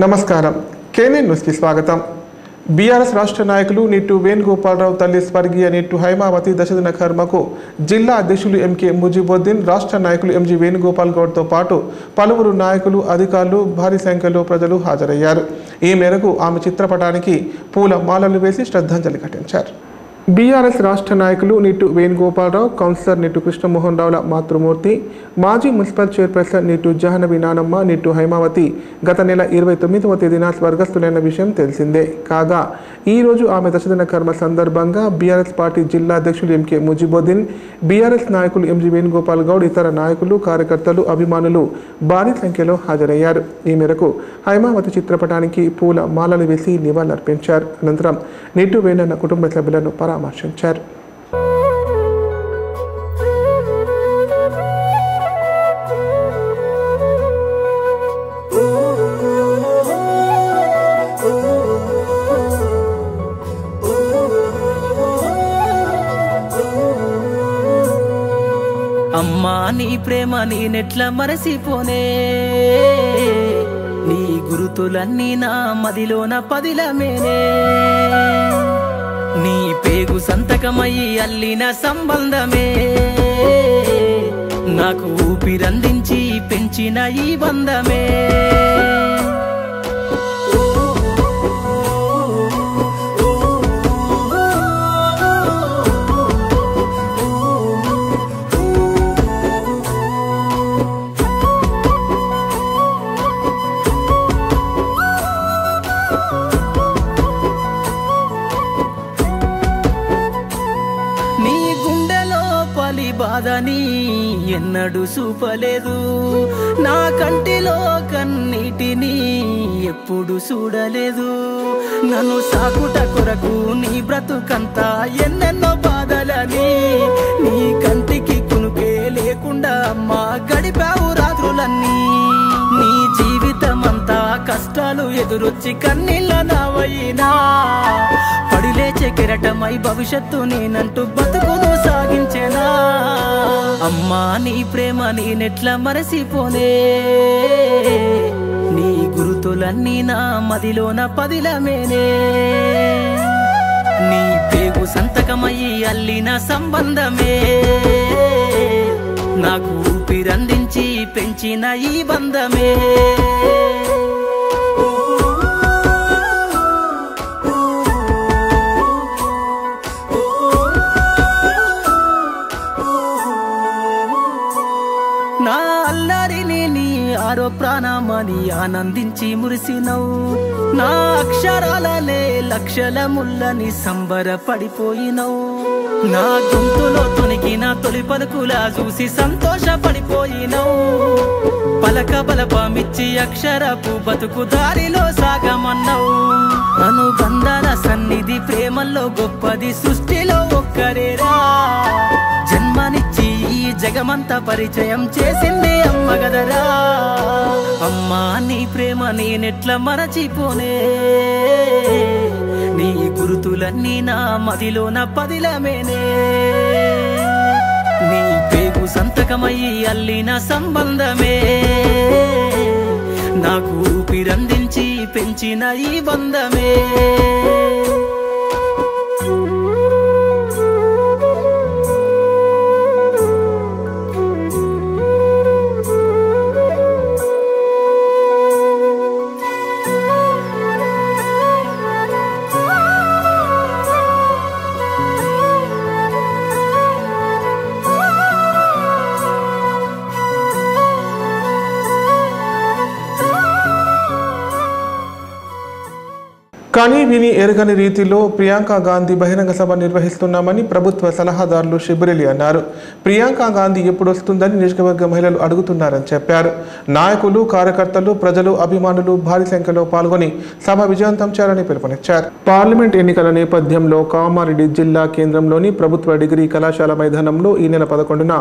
నమస్కారం కేనే న్యూస్ కి స్వాగతం బీఆర్ఎస్ రాష్ట్ర నాయకులు నిట్టు వేణుగోపాలరావు తల్లి స్వర్గీయ నిట్టు హైమావతి దశదిన కర్మకు జిల్లా అధ్యక్షులు ఎంకే ముజిబుద్దీన్ రాష్ట్ర నాయకులు ఎంజీ వేణుగోపాల్ గౌడ్తో పాటు పలువురు నాయకులు అధికారులు భారీ సంఖ్యలో ప్రజలు హాజరయ్యారు ఈ మేరకు ఆమె చిత్రపటానికి పూల మాలలు వేసి శ్రద్ధాంజలి ఘటించారు బీఆర్ఎస్ రాష్ట్ర నాయకులు నిట్టు వేణుగోపాలరావు కౌన్సిలర్ నిట్టు కృష్ణమోహన్ రావుల మాతృమూర్తి మాజీ మున్సిపల్ చైర్పర్సన్ నిట్టు జాహ్నవి నానమ్మ నిట్టు హైమావతి గత నెల 29వ తేదీన స్వర్గస్థులైన విషయం తెలిసిందే కాగా ఈరోజు ఆమె దశదిన కర్మ సందర్భంగా బీఆర్ఎస్ పార్టీ జిల్లా అధ్యక్షులు ఎంకే ముజిబుద్దీన్ బీఆర్ఎస్ నాయకులు ఎంజీ వేణుగోపాల్ గౌడ్ ఇతర నాయకులు కార్యకర్తలు అభిమానులు భారీ సంఖ్యలో హాజరయ్యారు ఈ మేరకు హైమావతి చిత్రపటానికి పూల మాలలు వేసి నివాళులర్పించారు అనంతరం నిట్టు వేణన్న కుటుంబ సభ్యులను పరామర్శించారు అమ్మా నీ ప్రేమ నేనెట్లా మరసిపోనే నీ గురుతులన్నీ నా మదిలోన పదిలమేనే నీ పేగు సంతకమయ్యి అల్లిన సంబంధమే నాకు ఊపిరందించి పెంచిన ఈ బంధమే బాధని ఎన్నడూ చూపలేదు నా కంటిలో కన్నీటిని ఎప్పుడు చూడలేదు నన్ను సాకుట కొరకు నీ బ్రతుకంతా ఎన్నెన్నో బాధలని నీ కంటికి కునుకే లేకుండా అమ్మా గడిపావు రాత్రులన్నీ నీ జీవితమంతా కష్టాలు ఎదురొచ్చి కన్నీళ్ళ నావైనా పడిలేచే కెరటమై భవిష్యత్తు నేనంటూ బతుకును సాగించేనా అమ్మా నీ ప్రేమ నేనెట్లా మరసిపోనే నీ గురుతులన్నీ నా మదిలోన పదిలమేనే నీ పేగు సంతకమయ్యి అల్లిన సంబంధమే నాకు ఊపిరందించి పెంచిన ఈ బంధమే నా అల్లరిని నీ ఆరో ప్రాణమని ఆనందించి మురిసినవు నా అక్షరాలనే లక్షల ముళ్ళని సంబరపడిపోయినవు నా గొంతులో తొనికిన తొలి పలుకులా చూసి సంతోషపడిపోయినవు పలక బలపమిచ్చి అక్షరపు బతుకు దారిలో సాగమన్నావు అనుబంధాల సన్నిధి ప్రేమల్లో గొప్పది సృష్టిలో ఒక్కరేరా జన్మనిచ్చి ఈ జగమంతా పరిచయం చేసింది అమ్మ గదరా అమ్మా నీ ప్రేమ నేనెట్లా మరచిపోనే నీ గురుతులన్నీ నా మదిలోన పదిలమేనే నీ పేగు సంతకమయ్యి అల్లిన సంబంధమే నాకు ఊపిరందించి పెంచిన ఈ బంధమే కానీ విని ఎరగని రీతిలో ప్రియాంక గాంధీ బహిరంగ సభ నిర్వహిస్తున్నామని ప్రభుత్వ సలహాదారులు షిబిరెలి అన్నారు. ప్రియాంక గాంధీ ఎప్పుడు వస్తుందని నియోజకవర్గ మహిళలు అడుగుతున్నారని చెప్పారు. నాయకులు, కార్యకర్తలు, ప్రజలు, అభిమానులు భారీ సంఖ్యలో పాల్గొని సభ విజయవంతం చేయాలని పిలుపునిచ్చారు. పార్లమెంట్ ఎన్నికల నేపథ్యంలో కామారెడ్డి జిల్లా కేంద్రంలోని ప్రభుత్వ డిగ్రీ కళాశాల మైదానంలో ఈ నెల 11న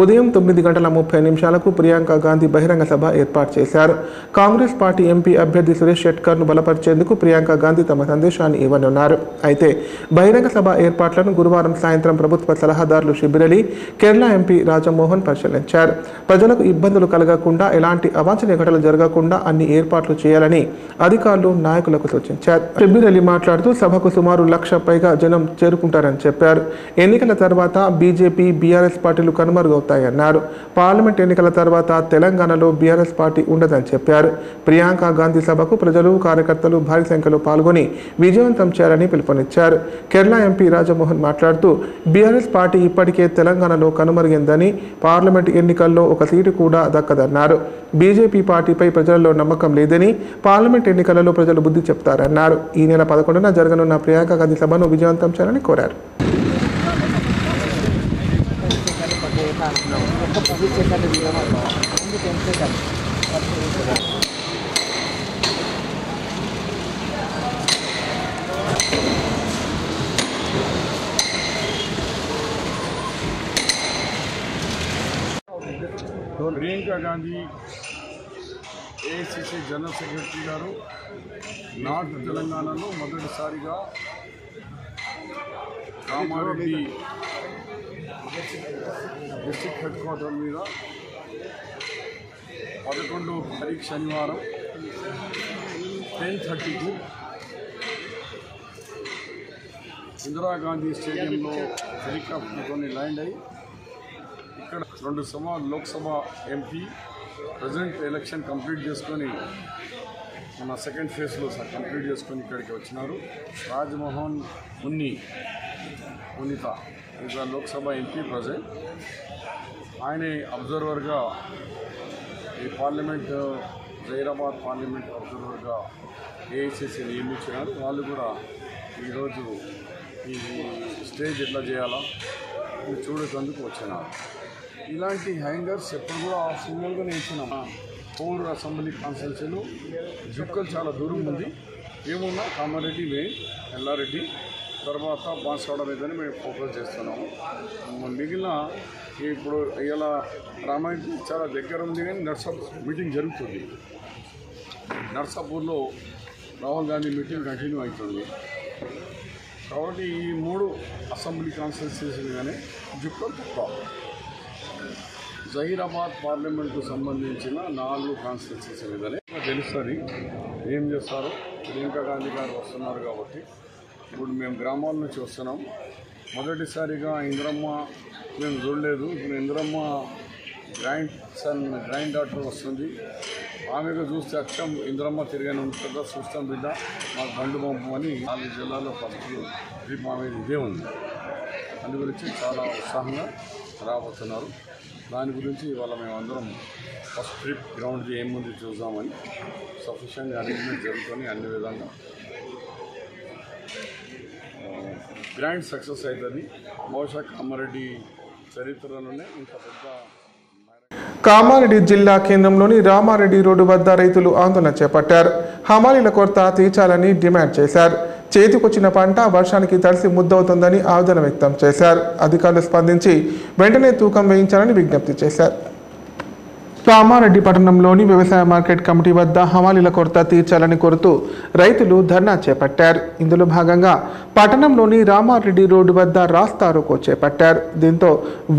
ఉదయం 9:30 ప్రియాంక గాంధీ బహిరంగ సభ ఏర్పాటు చేశారు. కాంగ్రెస్ పార్టీ ఎంపీ అభ్యర్థి సురేష్ షెట్కర్ను బలపరిచేందుకు ప్రియాంక గాంధీ గాంధీ తమ సందేశాన్ని ఇవ్వనున్నారు. అయితే బహిరంగ సభ ఏర్పాట్లను గురువారం సాయంత్రం ప్రభుత్వ సలహాదారులు షబ్బీర్ అలీ, కేరళ ఎంపీ రాజమోహన్ పరిశీలించారు. ప్రజలకు ఇబ్బందులు కలగకుండా, ఎలాంటి అవాంఛనీయ ఘటనలు జరగకుండా అన్ని ఏర్పాట్లు చేయాలని అధికారులు నాయకులకు సూచించారు. షబ్బీర్ అలీ మాట్లాడుతూ సభకు సుమారు 1,00,000 పైగా జనం చేరుకుంటారని చెప్పారు. ఎన్నికల తర్వాత బీజేపీ, బీఆర్ఎస్ పార్టీలు కనుమరుగవుతాయన్నారు. పార్లమెంట్ ఎన్నికల తర్వాత తెలంగాణలో బీఆర్ఎస్ పార్టీ ఉండదని చెప్పారు. ప్రియాంక గాంధీ సభకు ప్రజలు, కార్యకర్తలు భారీ సంఖ్యలో పాల్గొని విజయవంతం చేయాలని పిలుపునిచ్చారు. కేరళ ఎంపీ రాజమోహన్ మాట్లాడుతూ బీఆర్ఎస్ పార్టీ ఇప్పటికే తెలంగాణలో కనుమరుగిందని, పార్లమెంట్ ఎన్నికల్లో ఒక సీటు కూడా దక్కదన్నారు. బీజేపీ పార్టీపై ప్రజల్లో నమ్మకం లేదని, పార్లమెంట్ ఎన్నికలలో ప్రజలు బుద్ధి చెప్తారన్నారు. ఈ నెల 11న జరగనున్న ప్రియాంక గాంధీ సభను విజయవంతం చేయాలని కోరారు. Priyanka Gandhi AICC general secretary గారు నార్త్ తెలంగాణలో మొదటిసారిగా కామారెడ్డి డిస్ట్రిక్ట్ హెడ్ క్వార్టర్ మీద 11వ తారీఖు శనివారం 10:30కు ఇందిరాగాంధీ స్టేడియంలో హెలికాప్టర్తో ల్యాండ్ అయ్యి ఇక్కడ 2 Lok Sabha MP present election complete చేసుకొని మన సెకండ్ ఫేజ్లో కంప్లీట్ చేసుకొని ఇక్కడికి వచ్చినారు. రాజ్మోహన్ మునిత ఇక లోక్సభ ఎంపీ ప్రజెంట్ ఆయనే అబ్జర్వర్గా ఈ పార్లమెంట్ జైరాబాద్ పార్లమెంట్ అబ్జర్వర్గా ఏఐసిసి నియమించినారు. వాళ్ళు కూడా ఈరోజు ఈ స్టేజ్ ఎట్లా చేయాలా చూడేందుకు వచ్చినారు. ఇలాంటి హ్యాంగర్స్ ఎప్పుడు కూడా సింగిల్గా నేర్చున్నాం. 4 అసెంబ్లీ కాన్స్టిట్యున్సీలు జుక్కలు చాలా దూరం ఉంది. ఏమున్నా కామారెడ్డి, మెయిన్ ఎల్లారెడ్డి, తర్వాత బాన్స్వాడ మీదనే మేము ఫోకస్ చేస్తున్నాము. మిగిలిన ఇప్పుడు ఇలా రామాయణ చాలా దగ్గర ఉంది, కానీ నర్సాపూర్ మీటింగ్ జరుగుతుంది. నర్సాపూర్లో రాహుల్ గాంధీ మీటింగ్ కంటిన్యూ అవుతుంది. కాబట్టి ఈ 3 అసెంబ్లీ కాన్స్టిట్యున్సీలు కానీ జుక్కలు తక్కువ. జహీరాబాద్ పార్లమెంట్కు సంబంధించిన 4 కాన్స్టిట్యున్సీస్ మీదనే తెలుస్తుంది ఏం చేస్తారో. ప్రియాంక గాంధీ గారు వస్తున్నారు కాబట్టి ఇప్పుడు మేము గ్రామాల నుంచి వస్తున్నాం. మొదటిసారిగా ఇందిరమ్మ మేము చూడలేదు. ఇప్పుడు ఇందిరమ్మ గ్రాండ్ డాటర్ వస్తుంది. ఆమెకు చూస్తే అచ్చం ఇందిరమ్మ తిరిగానే ఉంటుందా, చూస్తాం బిడ్డ మాకు బండు పంపమని 4 జిల్లాల్లో ఫస్ట్ ట్రిప్ ఆమె ఇదే ఉంది. అందు గురించి చాలా ఉత్సాహంగా రాబోతున్నారు. దాని గురించి ఇవాళ మేమందరం ఫస్ట్ ట్రిప్ గ్రౌండ్కి ఏముంది చూద్దామని సఫిషియెంట్ అరేంజ్మెంట్ జరుగుతుంది. అన్ని విధంగా గ్రాండ్ సక్సెస్ అవుతుంది. బహుశా కామారెడ్డి చరిత్రలోనే ఇంత పెద్ద. కామారెడ్డి జిల్లా కేంద్రంలోని రామారెడ్డి రోడ్డు వద్ద రైతులు ఆందోళన చేపట్టారు. హమాలీల కొరత తీర్చాలని డిమాండ్ చేశారు. చేతికొచ్చిన పంట వర్షానికి తడిసి ముద్దవుతుందని ఆవేదన వ్యక్తం చేశారు. అధికారులు స్పందించి వెంటనే తూకం వేయించాలని విజ్ఞప్తి చేశారు. కామారెడ్డి పట్టణంలోని వ్యవసాయ మార్కెట్ కమిటీ వద్ద హమాలీల కొరత తీర్చాలని కోరుతూ రైతులు ధర్నా చేపట్టారు. ఇందులో భాగంగా పట్టణంలోని రామారెడ్డి రోడ్డు వద్ద రాస్తారోకో చేపట్టారు. దీంతో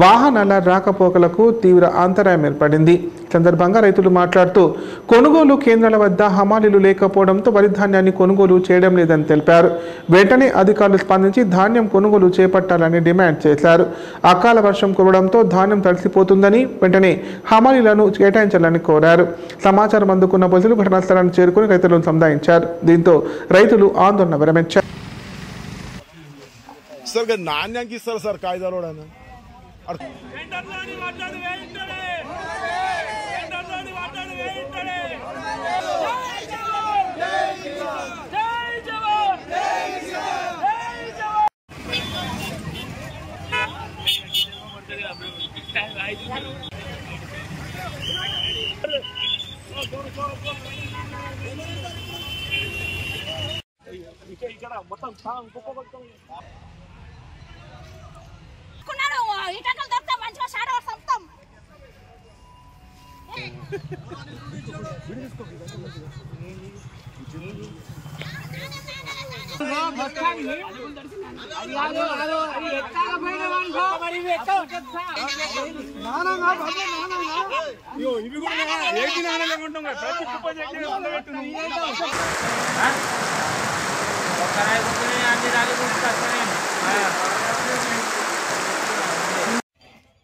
వాహనాల రాకపోకలకు తీవ్ర అంతరాయం ఏర్పడింది. సందర్భంగా రైతులు మాట్లాడుతూ కొనుగోలు కేంద్రాల వద్ద హమాలీలు లేకపోవడంతో వరి ధాన్యాన్ని కొనుగోలు చేయడం లేదని తెలిపారు. వెంటనే అధికారులు స్పందించి ధాన్యం కొనుగోలు చేపట్టాలని డిమాండ్ చేశారు. అకాల వర్షం కురవడంతో ధాన్యం తడిసిపోతుందని వెంటనే హమాలీలను కేటాయించాలని కోరారు. సమాచారం అందుకున్న పోలీసులు ఘటనా స్థలాన్ని చేరుకుని రైతులను సంధాయించారు. దీంతో రైతులు ఆందోళన విరమించారు. నాణ్యానికి ఇస్తారు సార్ కాయిదాలు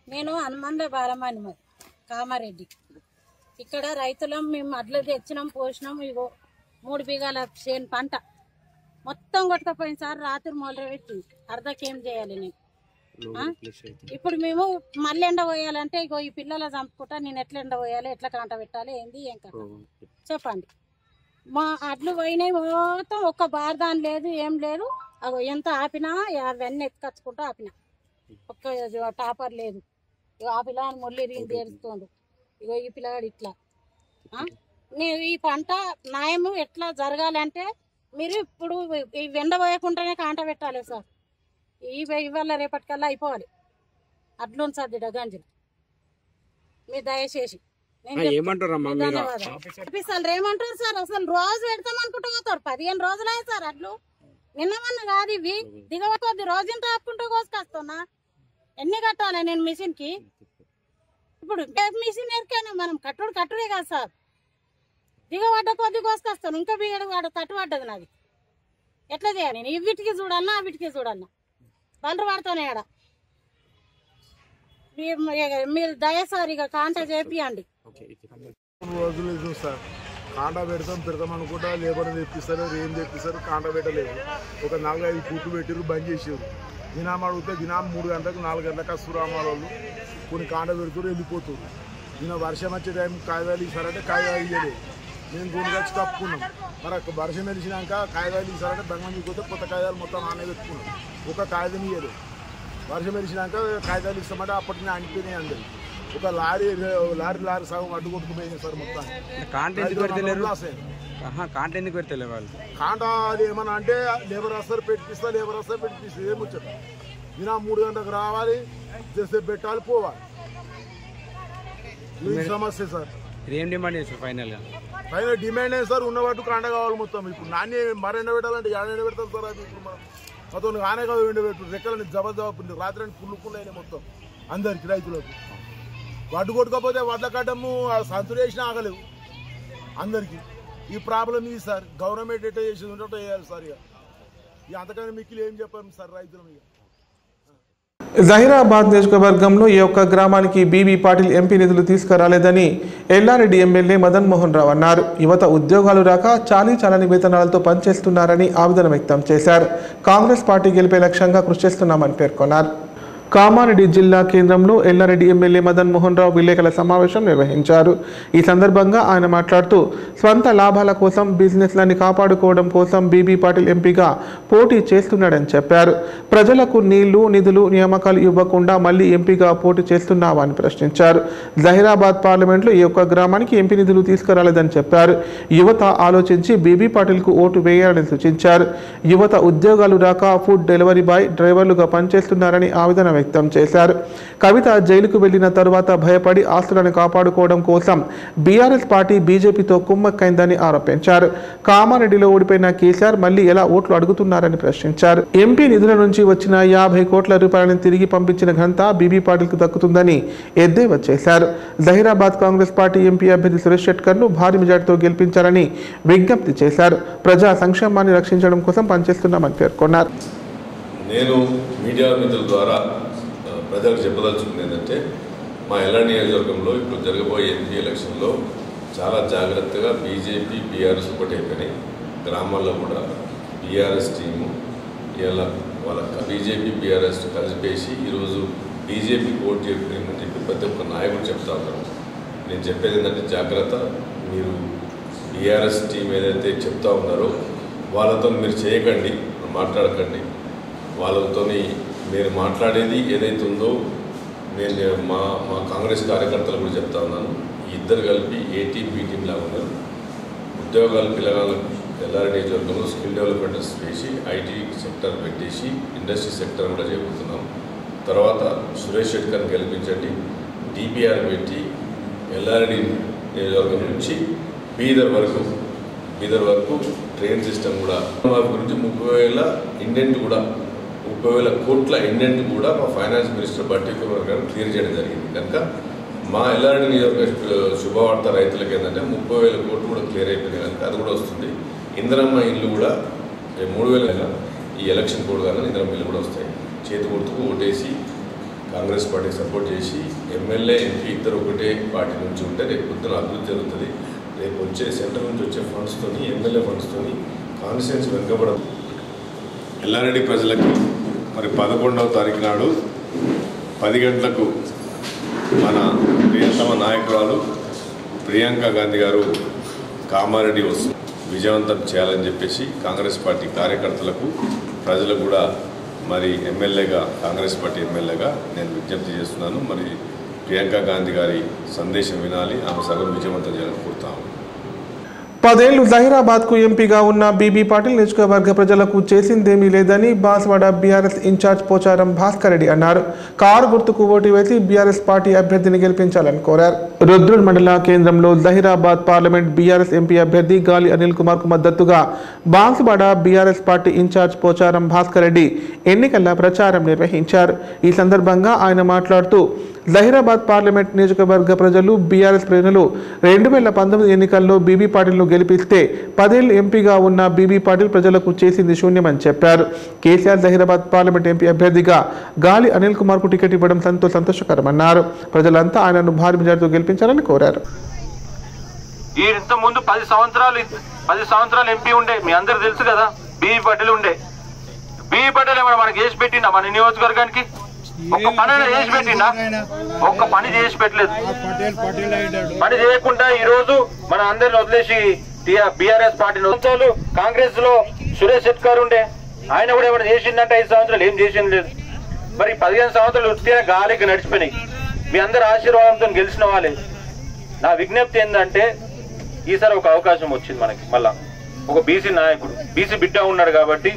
నేను హనుమంద బాలమని కామారెడ్డి. ఇక్కడ రైతులం మేము అడ్లు తెచ్చినాం, పోసినాం. ఇగో 3 బిగాల చేను పంట మొత్తం కొట్టుకపోయింది సార్. రాత్రి మొదలుపెట్టి అర్ధకేం చేయాలి నేను. ఇప్పుడు మేము మళ్ళీ ఎండ పోయాలంటే ఇగో ఈ పిల్లల చంపుకుంటా నేను ఎట్లా ఎండ పోయాలి, ఎట్లా కాంట పెట్టాలి, ఏంది ఏం కథ చెప్పండి. మా అడ్లు పోయినాయి మొత్తం, ఒక్క బార్దాన్ లేదు, ఏం లేదు. అగో ఎంత ఆపినా అవన్నీ ఎత్తుకొచ్చుకుంటూ ఆపినా, ఒక్క టాపర్ లేదు. ఇగో ఆ పిల్లగాడు మొల్లి రీలు తీరుస్తుండు. ఇగో ఈ పిల్లగాడు ఇట్లా. నేను ఈ పంట న్యాయము ఎట్లా జరగాలంటే మీరు ఇప్పుడు ఈ ఎండ పోయకుండానే కాంట పెట్టాలి సార్. ఇవాళ రేపటికల్లా అయిపోవాలి. అడ్లు సార్ గంజలు మీరు దయచేసి ఏమంటారు సార్? అసలు రోజు పెడతాం అనుకుంటూ పోతారు. 15 రోజులు అయ్యాయి సార్ అడ్లు. నిన్నమన్నా కాదు ఇవి దిగవద్ది. రోజంత ఆపుకుంటూ కోసుకొస్తున్నా. ఎన్ని కట్టాలి నేను మిషన్ కి? ఇప్పుడు మిషన్ ఎరికైనా మనం కట్టుడే కాదు సార్. దిగబడ్డ కొద్ది కోసుకొస్తాను. ఇంకా బియ్యడు వాడు తట్టుబడ్డది నాది. ఎట్లా చేయాలి నేను? వీటికి చూడాలన్నా వీటికి చూడాలన్నా బలరు పడతానే ఆడ. మీరు దయసారిగా కాంటా చేపియండి. రోజులు చూస్తారు కాంటా పెడతాం అనుకుంటా. లేబర్ తెప్పిస్తారు, ఏం తెప్పిస్తారు, కాంటా పెట్టలేదు. ఒక 4-5 పూట్లు పెట్టారు, బంద్ చేసారు. దినాం అడిగితే దినాం 3 గంటలకు 4 గంటలకు వస్తారు అమ్మాళ్ళు. కొన్ని కాంటా పెడుతున్నారు, వెళ్ళిపోతారు. నిన్న వర్షం వచ్చే టైం కాగితాలు ఇస్తారంటే కాగితాలు ఇవ్వలేదు. మేము గుండు వచ్చి కప్పుకున్నాం. మరి వర్షం వెలిసినాక కాగితాలు ఇస్తారంటే బంగం దిగిపోతే కొత్త కాగితాలు మొత్తం ఆనే పెట్టుకున్నాం. ఒక కాగితం ఇవ్వలేదు. వర్షం వెలిసినాక కాగితాలు ఇస్తామంటే అప్పటినే అనిపోయినాయి అందరు. ఒక లారీ సగం అడ్డు కొట్టుకుపోయింది సార్ మొత్తం. కాంటా అది ఏమన్నా అంటే లేబర్ వస్తారు పెట్టిస్తా, లేబర్ వస్తారు పెట్టిస్తా. ఏం వచ్చారు దినా 3 గంటలకు రావాలి, చేస్తే పెట్టాలి, పోవాలి. సమస్య సార్. ఏం డిమాండ్ చేస్తారు ఫైనల్ డిమాండ్ ఏంటి సార్? ఉన్నవాటు కాంట కావాలి మొత్తం. ఇప్పుడు నాణ్య మరెండ పెట్టాలంటే ఎండ పెడతారు సార్. అది ఇప్పుడు మనం మొత్తం ఆనే కాదు ఎండ పెట్టు రెక్కలని జబర్దబ్ రాత్రి పుల్లుకుండా మొత్తం అందరికి రైతులకు. వడ్డు కొట్టుకపోతే వడ్ల కట్టము సంతులేసిన ఆగలేవు అందరికి. ఈ ప్రాబ్లం ఇది సార్. గవర్నమెంట్ ఎట్లా చేసేది ఉంటే అట్లా చేయాలి సార్. ఇక అంతకన్నా మిక్కిలు ఏం చెప్పాము సార్ రైతులు. ఇక జహీరాబాద్ నియోజకవర్గంలో ఈ ఒక్క గ్రామానికి బీబీ పాటిల్ ఎంపీ నిధులు తీసుకురాలేదని ఎల్లారెడ్డి ఎమ్మెల్యే మదన్ మోహన్ రావు అన్నారు. యువత ఉద్యోగాలు రాక చాలని వేతనాలతో పనిచేస్తున్నారని ఆవేదన వ్యక్తం చేశారు. కాంగ్రెస్ పార్టీ గెలిపే లక్ష్యంగా కృషి చేస్తున్నామని పేర్కొన్నారు. కామారెడ్డి జిల్లా కేంద్రంలో ఎల్లారెడ్డి ఎమ్మెల్యే మదన్ మోహన్ రావు విలేకరుల సమావేశం నిర్వహించారు. ఈ సందర్భంగా ఆయన మాట్లాడుతూ స్వంత లాభాల కోసం బిజినెస్లని కాపాడుకోవడం కోసం బీబీ పాటిల్ ఎంపీగా పోటీ చేస్తున్నాడని చెప్పారు. ప్రజలకు నీళ్లు, నిధులు, నియామకాలు ఇవ్వకుండా మళ్లీ ఎంపీగా పోటీ చేస్తున్నామని ప్రశ్నించారు. జహీరాబాద్ పార్లమెంట్లో ఈ ఒక్క గ్రామానికి ఎంపీ నిధులు తీసుకురాలేదని చెప్పారు. యువత ఆలోచించి బీబీ పాటిల్కు ఓటు వేయాలని సూచించారు. యువత ఉద్యోగాలు రాక ఫుడ్ డెలివరీ బాయ్, డ్రైవర్లుగా పనిచేస్తున్నారని ఆవేదన వ్యక్తం చేశారు. కవిత జైలుకు వెళ్లిన తరువాత భయపడి ఆస్తులను కాపాడుకోవడం కోసం బీఆర్ఎస్ పార్టీ బీజేపీతో కుమ్మక్కైందని ఆరోపించారు. కామారెడ్డిలో ఓడిపోయిన కేసీఆర్ మళ్లీ ఎలా ఓట్లు అడుగుతున్నారని ప్రశ్నించారు. ఎంపీ నిధుల నుంచి వచ్చిన 50 కోట్ల రూపాయలను తిరిగి పంపించిన ఘనత బీబీ పాటిల్కు దక్కుతుందని ఎద్దేవా చేశారు. జహీరాబాద్ కాంగ్రెస్ పార్టీ ఎంపీ అభ్యర్థి సురేష్ షెట్కర్ను భారీ మెజార్టీతో గెలిపించాలని విజ్ఞప్తి చేశారు. ప్రజా సంక్షేమాన్ని రక్షించడం కోసం పనిచేస్తున్నామని పేర్కొన్నారు. నేను మీడియా మిత్రుల ద్వారా ప్రజలకు చెప్పదలుచుకుంది ఏంటంటే, మా ఎల్లారెడ్డి నియోజకవర్గంలో ఇప్పుడు జరగబోయే ఎంపీ ఎలక్షన్లో చాలా జాగ్రత్తగా బీజేపీ, బీఆర్ఎస్ ఒకటైపోయినాయి. గ్రామాల్లో కూడా బీఆర్ఎస్ టీము ఇలా వాళ్ళ బీజేపీ, బీఆర్ఎస్ కలిసిపేసి ఈరోజు బీజేపీ ఓటు చేయమని చెప్పి ప్రతి ఒక్క నాయకుడు చెప్తా ఉన్నారు. నేను చెప్పేది ఏంటంటే, జాగ్రత్త. మీరు బీఆర్ఎస్ టీం ఏదైతే చెప్తా ఉన్నారో వాళ్ళతో మీరు చేయకండి, మాట్లాడకండి. వాళ్ళతో మీరు మాట్లాడేది ఏదైతే ఉందో నేను మా కాంగ్రెస్ కార్యకర్తలు కూడా చెప్తా ఉన్నాను. ఈ ఇద్దరు కలిపి ఏ టీం బి టీం లాగా ఉన్నారు. ఉద్యోగాలు పిల్లగాళ్ళకు ఎల్లారెడ్డి నియోజకవర్గంలో స్కిల్ డెవలప్మెంట్ చేసి ఐటీ సెక్టర్ పెట్టేసి ఇండస్ట్రీ సెక్టర్ కూడా చేయబోతున్నాం. తర్వాత సురేష్ షెట్కర్ని గెలిపించండి, డిపిఆర్ పెట్టి ఎల్లారెడ్డి నియోజకవర్గం నుంచి బీదర్ వరకు ట్రైన్ సిస్టమ్ కూడా గురించి 30,000 ఇండెంట్ కూడా 30,000 కోట్ల ఇండెంట్ కూడా మా ఫైనాన్స్ మినిస్టర్ బట్టి విక్రమార్క గారు క్లియర్ చేయడం జరిగింది. కనుక మా ఎల్లారెడ్డి నియోజకవర్గ శుభవార్త రైతులకు ఏంటంటే 30,000 కోట్లు కూడా క్లియర్ అయిపోయింది కనుక అది కూడా వస్తుంది. ఇందిరమ్మ ఇల్లు కూడా 3,000 ఈ ఎలక్షన్ కోడ్ కానీ ఇందిరమ్మ ఇల్లు కూడా వస్తాయి. చేతి గుర్తుకు ఓటేసి కాంగ్రెస్ పార్టీ సపోర్ట్ చేసి ఎమ్మెల్యే ఎంపీ ఇద్దరు ఒకటే పార్టీ నుంచి ఉంటే రేపు పొద్దున అభివృద్ధి జరుగుతుంది. రేపు వచ్చే సెంటర్ నుంచి వచ్చే ఫండ్స్తోని ఎమ్మెల్యే ఫండ్స్తోని కాన్స్టిట్యున్సీ వెనుకబడదు. ఎల్లారెడ్డి ప్రజలకు మరి 11వ తారీఖు నాడు 10 గంటలకు మన ప్రియతమ నాయకురాలు ప్రియాంక గాంధీ గారు కామారెడ్డి వస్తు విజయవంతం చేయాలని చెప్పేసి కాంగ్రెస్ పార్టీ కార్యకర్తలకు ప్రజలకు కూడా మరి ఎమ్మెల్యేగా కాంగ్రెస్ పార్టీ ఎమ్మెల్యేగా నేను విజ్ఞప్తి చేస్తున్నాను. మరి ప్రియాంక గాంధీ గారి సందేశం వినాలి, ఆమె సగం విజయవంతం చేయాలని కోరుతాము. 10 ఏళ్లు జహీరాబాద్కు ఎంపీగా ఉన్న బీబీ పాటిల్ నియోజకవర్గ ప్రజలకు చేసిందేమీ లేదని బాన్స్వాడ బీఆర్ఎస్ ఇన్ఛార్జ్ పోచారం భాస్కర్ రెడ్డి అన్నారు. కారు గుర్తుకు ఓటు వేసి బీఆర్ఎస్ పార్టీ అభ్యర్థిని గెలిపించాలని కోరారు. రుద్రుడ్ మండల కేంద్రంలో జహీరాబాద్ పార్లమెంట్ బీఆర్ఎస్ ఎంపీ అభ్యర్థి గాలి అనిల్ కుమార్ కు మద్దతుగా బాన్స్వాడ బీఆర్ఎస్ పార్టీ ఇన్ఛార్జ్ పోచారం భాస్కర్ రెడ్డి ఎన్నికల ప్రచారం నిర్వహించారు. ఈ సందర్భంగా ఆయన మాట్లాడుతూ జహీరాబాద్ పార్లమెంట్ నియోజకవర్గ ప్రజలు బీఆర్ఎస్ ప్రజలు 2019 ఎన్నికల్లో బీబీ పాటిల్ను గెలిపిస్తే 10 ఏళ్లు ఎంపీగా ఉన్న బీబీ పాటిల్ ప్రజలకు చేసింది శూన్యమని చెప్పారు. కేసీఆర్ జహీరాబాద్ పార్లమెంట్ ఎంపీ అభ్యర్థిగా గాలి అనిల్ కుమార్ కు టికెట్ ఇవ్వడం సంతోషకరమన్నారు. ప్రజలంతా ఆయనను భారీ మెజార్టీతో గెలిపించాలని కోరారు. ఇంత ముందు 10 సంవత్సరాలు ఎంపీ ఉండే మీ అందరికి తెలుసు కదా. బీబీ పాటిల్ ఉండే. బీబీ పాటిల్ ఏమైనా మనకి చేసి పెట్టిండా? మన నియోజకవర్గానికి ఒక్క పని చేసి పెట్టిండా? ఒక్క పని చేసి పెట్టలేదు. పని చేయకుండా ఈ రోజు మన అందరిని వదిలేసి బీఆర్ఎస్ పార్టీ కాంగ్రెస్ లో సురేష్ శెట్కర్ ఉండే, ఆయన కూడా ఏమైనా చేసిందంటే 5 సంవత్సరాలు ఏం చేసింది లేదు. మరి 15 సంవత్సరాలు ఉత్తిగా గాలికి నడిచిపోయినాయి. మీ అందరి ఆశీర్వాదంతో గెలిచిన వాళ్ళే. నా విజ్ఞప్తి ఏంటంటే ఈసారి ఒక అవకాశం వచ్చింది మనకి. మళ్ళా ఒక బీసీ నాయకుడు, బీసీ బిడ్డ ఉన్నాడు కాబట్టి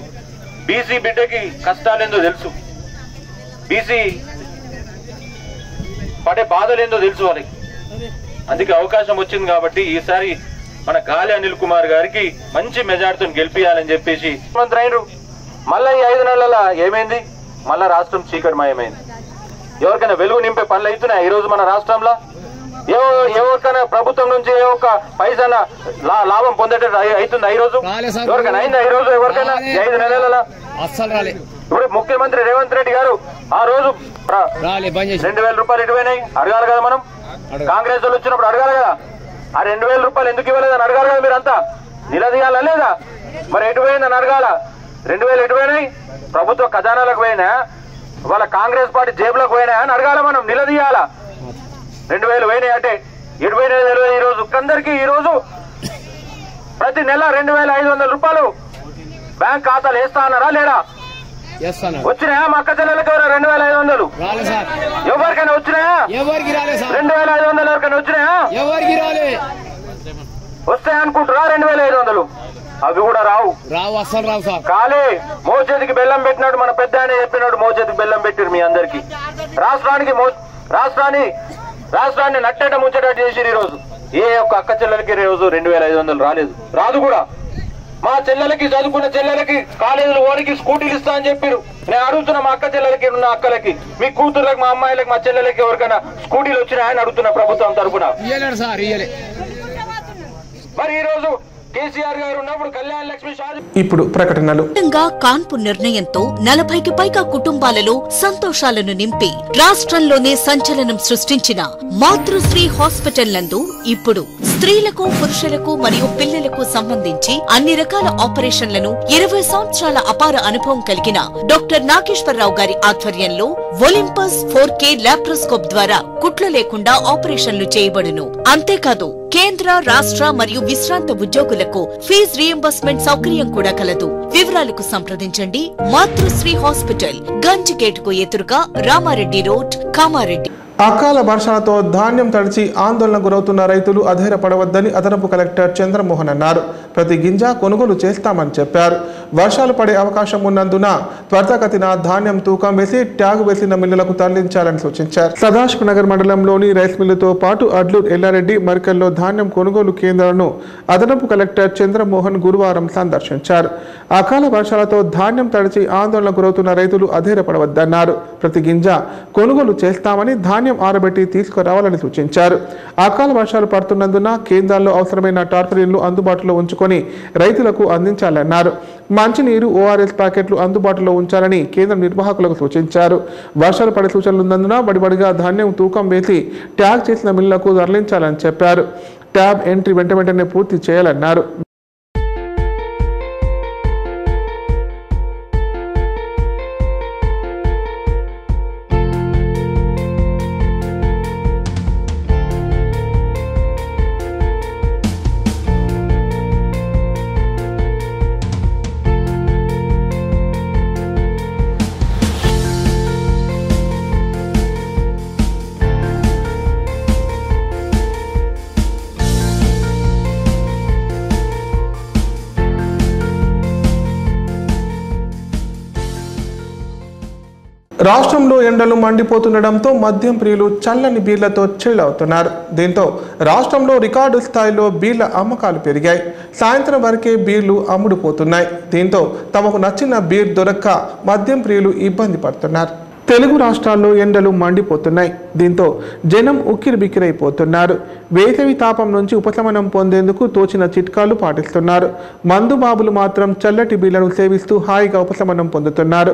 బీసీ బిడ్డకి కష్టాలేందో తెలుసు, బీసీ పడే బాధలేందో తెలుసు వాళ్ళకి. అందుకే అవకాశం వచ్చింది కాబట్టి ఈసారి మన గాలి అనిల్ కుమార్ గారికి మంచి మెజార్టీతో గెలిపియాలని చెప్పేసి ముఖ్యమంత్రి అయినరు. మళ్ళీ ఈ 5 నెలల ఏమైంది? మళ్ళా రాష్ట్రం చీకటిమయమైంది. ఎవరికైనా వెలుగు నింపే పనులు అవుతున్నాయి ఈ రోజు మన రాష్ట్రంలో? ఎవరికైనా ప్రభుత్వం నుంచి ఏ ఒక్క పైసా లాభం పొందేటట్టు అవుతుందా ఈ రోజు? ఎవరికైనా అయిందా ఈ రోజు? ఎవరికైనా 5 నెలల? ఇప్పుడు ముఖ్యమంత్రి రేవంత్ రెడ్డి గారు ఆ రోజు 2,000 రూపాయలు ఇటువైనాయి అడగాలి కదా. మనం కాంగ్రెస్ వాళ్ళు వచ్చినప్పుడు అడగాలి కదా. ఆ 2,000 రూపాయలు ఎందుకు ఇవ్వలేదని అడగాలి కదా. మీరంతా నిలదీయాలా లేదా? మరి ఎటుపోయిందని అడగాల. 2,000 ఎటుపోయినాయి? ప్రభుత్వ ఖజానాలకు పోయినా, వాళ్ళ కాంగ్రెస్ పార్టీ జేబులకు పోయినా అని అడగాల. మనం నిలదీయాలా. 2,000 పోయినాయి అంటే ఎటుపోయినాయి తెలియదు. ఈ రోజు అందరికీ ఈ రోజు ప్రతి నెల 2,500 రూపాయలు బ్యాంక్ ఖాతాలు వేస్తా అన్నారా లేడా? వచ్చినాయా? మా అక్క చెల్లెలకు 2,500 ఎవరికైనా వచ్చినాయా? 2,500 ఎవరికైనా వచ్చినాయా? వస్తాయి అనుకుంటారా? 2,500 అవి కూడా రావు, అసలు రావు సార్. ఖాళీ మోచేతికి బెల్లం పెట్టినాడు మన పెద్ద ఆయన చెప్పినాడు. మోచేతికి బెల్లం పెట్టారు మీ అందరికి. రాష్ట్రాన్ని నట్టేట ముంచేటట్టు చేసిరు. ఈ రోజు ఏ ఒక్క అక్క చెల్లెలకి రోజు 2,500 రాలేదు, రాదు కూడా. మా చెల్లెలకి, చదువుకున్న చెల్లెలకి కాలేజీలు ఓడికి స్కూటీలు ఇస్తా అని చెప్పారు. నేను అడుగుతున్నా మా అక్క చెల్లెలకి, ఉన్న అక్కలకి, మీ కూతుర్లకు, మా అమ్మాయిలకి, మా చెల్లెలకి ఎవరికైనా స్కూటీలు వచ్చినా ఆయన అడుగుతున్నా ప్రభుత్వం తరఫున. మరి ఈ రోజు కేసీఆర్ గారు ఉన్నప్పుడు కళ్యాణ లక్ష్మి ఇప్పుడు ప్రకటనలు. కాన్పు నిర్ణయంతో 40కి పైగా కుటుంబాలలో సంతోషాలను నింపి రాష్ట్రంలోనే సంచలనం సృష్టించిన మాతృశ్రీ హాస్పిటల్ నందు ఇప్పుడు స్త్రీలకు, పురుషులకు మరియు పిల్లలకు సంబంధించి అన్ని రకాల ఆపరేషన్లను 20 సంవత్సరాల అపార అనుభవం కలిగిన డాక్టర్ నాగేశ్వరరావు గారి ఆధ్వర్యంలో ఒలింపస్ 4K లాప్రోస్కోప్ ద్వారా కుట్లు లేకుండా ఆపరేషన్లు చేయబడును. అంతేకాదు కేంద్ర, రాష్ట్ర మరియు విశ్రాంత ఉద్యోగులకు ఫీజు రీయింబర్స్మెంట్ సౌకర్యం కూడా కలదు. వివరాలకు సంప్రదించండి. మాతృశ్రీ హాస్పిటల్, గంజిగేటుకు ఎదురుగా, రామారెడ్డి రోడ్, కామారెడ్డి. అకాల వర్షాలతో ధాన్యం తడిచి ఆందోళనకు గురవుతున్న రైతులు అధైర్యపడవద్దని అదనపు కలెక్టర్ చంద్రమోహన్ అన్నారు. ప్రతి గింజ కొనుగోలు చేస్తామని చెప్పారు. వర్షాలు పడే అవకాశం ఉన్నందున త్వరితగతిన ధాన్యం తూకం వేసి ట్యాగ్ వేసిన మిల్లులకు తరలించాలని సూచించారు. సదాశివ నగర్ మండలంలోని రైస్ మిల్లుతో పాటు అడ్లూరు, ఎల్లారెడ్డి, మరికల్లో ధాన్యం కొనుగోలు కేంద్రాలను అదనపు కలెక్టర్ చంద్రమోహన్ గురువారం సందర్శించారు. అకాల వర్షాలతో ధాన్యం తడిచి ఆందోళనకు గురవుతున్న రైతులు అధైర్యపడవద్దన్నారు. ప్రతి గింజ కొనుగోలు చేస్తామని, ధాన్యం ఆరబెట్టి తీసుకురావాలని సూచించారు. అకాల వర్షాలు పడుతున్నందున కేంద్రాల్లో అవసరమైన టార్పలిన్లు అందుబాటులో ఉంచుకొని రైతులకు అందించాలన్నారు. మంచినీరు, ఓఆర్ఎస్ ప్యాకెట్లు అందుబాటులో ఉంచాలని కేంద్ర నిర్వాహకులకు సూచించారు. వర్షాలు పడే సూచనలున్నందున బడిబడిగా ధాన్యం తూకం వేసి ట్యాగ్ చేసిన మిల్లులకు తరలించాలని చెప్పారు. ట్యాబ్ ఎంట్రీ వెంటనే పూర్తి చేయాలన్నారు. రాష్ట్రంలో ఎండలు మండిపోతుండటంతో మద్యం ప్రియులు చల్లని బీర్లతో చిల్లవుతున్నారు. దీంతో రాష్ట్రంలో రికార్డు స్థాయిలో బీర్ల అమ్మకాలు పెరిగాయి. సాయంత్రం వరకే బీర్లు అమ్ముడుపోతున్నాయి. దీంతో తమకు నచ్చిన బీర్ దొరక్క మద్యం ప్రియులు ఇబ్బంది పడుతున్నారు. తెలుగు రాష్ట్రాల్లో ఎండలు మండిపోతున్నాయి. దీంతో జనం ఉక్కిరిబిక్కిరైపోతున్నారు. వేసవి తాపం నుంచి ఉపశమనం పొందేందుకు తోచిన చిట్కాలు పాటిస్తున్నారు. మందు బాబులు మాత్రం చల్లటి బీర్లను సేవిస్తూ హాయిగా ఉపశమనం పొందుతున్నారు.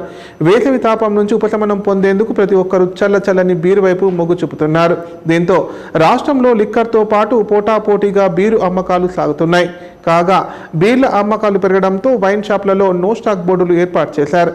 వేసవి తాపం నుంచి ఉపశమనం పొందేందుకు ప్రతి ఒక్కరూ చల్లని బీరు వైపు మొగ్గు చూపుతున్నారు. దీంతో రాష్ట్రంలో లిక్కర్తో పాటు పోటాపోటీగా బీరు అమ్మకాలు సాగుతున్నాయి. కాగా బీర్ల అమ్మకాలు పెరగడంతో వైన్ షాప్లలో నో స్టాక్ బోర్డులు ఏర్పాటు చేశారు.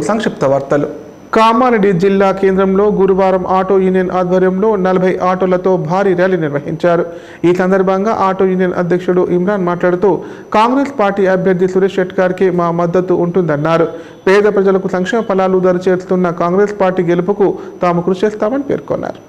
సంక్షిప్త వార్తలు. కామారెడ్డి జిల్లా కేంద్రంలో గురువారం ఆటో యూనియన్ ఆధ్వర్యంలో 40 ఆటోలతో భారీ ర్యాలీ నిర్వహించారు. ఈ సందర్భంగా ఆటో యూనియన్ అధ్యక్షుడు ఇమ్రాన్ మాట్లాడుతూ కాంగ్రెస్ పార్టీ అభ్యర్థి సురేష్ షెట్కార్కి మా మద్దతు ఉంటుందన్నారు. పేద ప్రజలకు సంక్షేమ ఫలాలు దరిచేరుస్తున్న కాంగ్రెస్ పార్టీ గెలుపుకు తాము కృషి చేస్తామని పేర్కొన్నారు.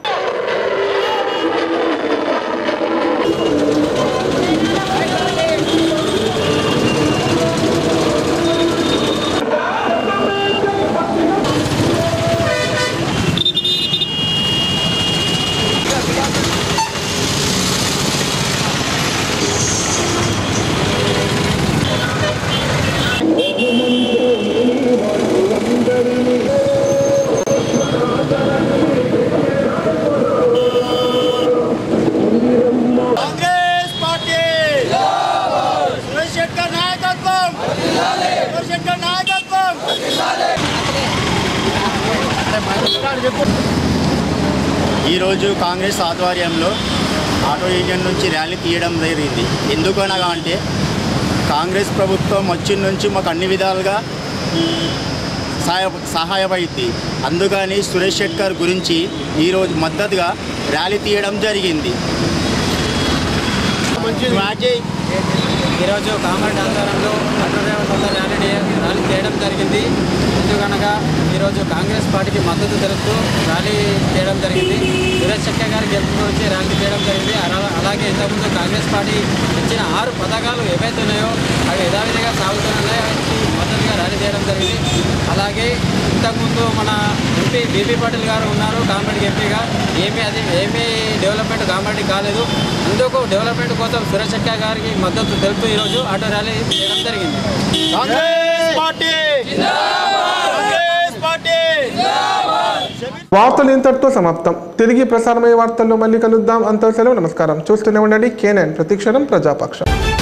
ఈరోజు కాంగ్రెస్ ఆధ్వర్యంలో ఆటో యూనియన్ నుంచి ర్యాలీ తీయడం జరిగింది. ఎందుకనగా అంటే కాంగ్రెస్ ప్రభుత్వం వచ్చిన నుంచి మాకు అన్ని విధాలుగా సహాయపడింది. అందుకని సురేష్ షెట్కర్ గురించి ఈరోజు మద్దతుగా ర్యాలీ తీయడం జరిగింది. ఈరోజు కామారెడ్డి ఆధ్వర్యంలో ర్యాలీ చేయడం జరిగింది. ఎందుకనగా ఈరోజు కాంగ్రెస్ పార్టీకి మద్దతు తెలుపుతూ ర్యాలీ చేయడం జరిగింది. సురేష్ షెట్కర్ గారి గెలుపు గురించి ర్యాలీ చేయడం జరిగింది. అలాగే ఇంతకుముందు కాంగ్రెస్ పార్టీ ఇచ్చిన 6 పథకాలు ఏవైతే ఉన్నాయో అవి యథావిధిగా సాగుతున్నాయో మద్దతుగా ర్యాలీ చేయడం జరిగింది. అలాగే ఇంతకుముందు మన ఎంపీ బీపీ పాటిల్ గారు ఉన్నారు కామారెడ్డి ఎంపీగా. ఏమీ డెవలప్మెంట్ కామారెడ్డి కాలేదు. అందుకు డెవలప్మెంట్ కోసం సురేష్ చక్కా గారికి మద్దతు తెలుపుతూ ఈరోజు ఆటో ర్యాలీ చేయడం జరిగింది. వార్తలు ఇంతటితో సమాప్తం. తిరిగి ప్రసారమయ్యే వార్తల్లో మళ్ళీ కలుద్దాం. అంత సెలవు. నమస్కారం. చూస్తూనే ఉండండి KNN, ప్రతిక్షణం ప్రజాపక్షం.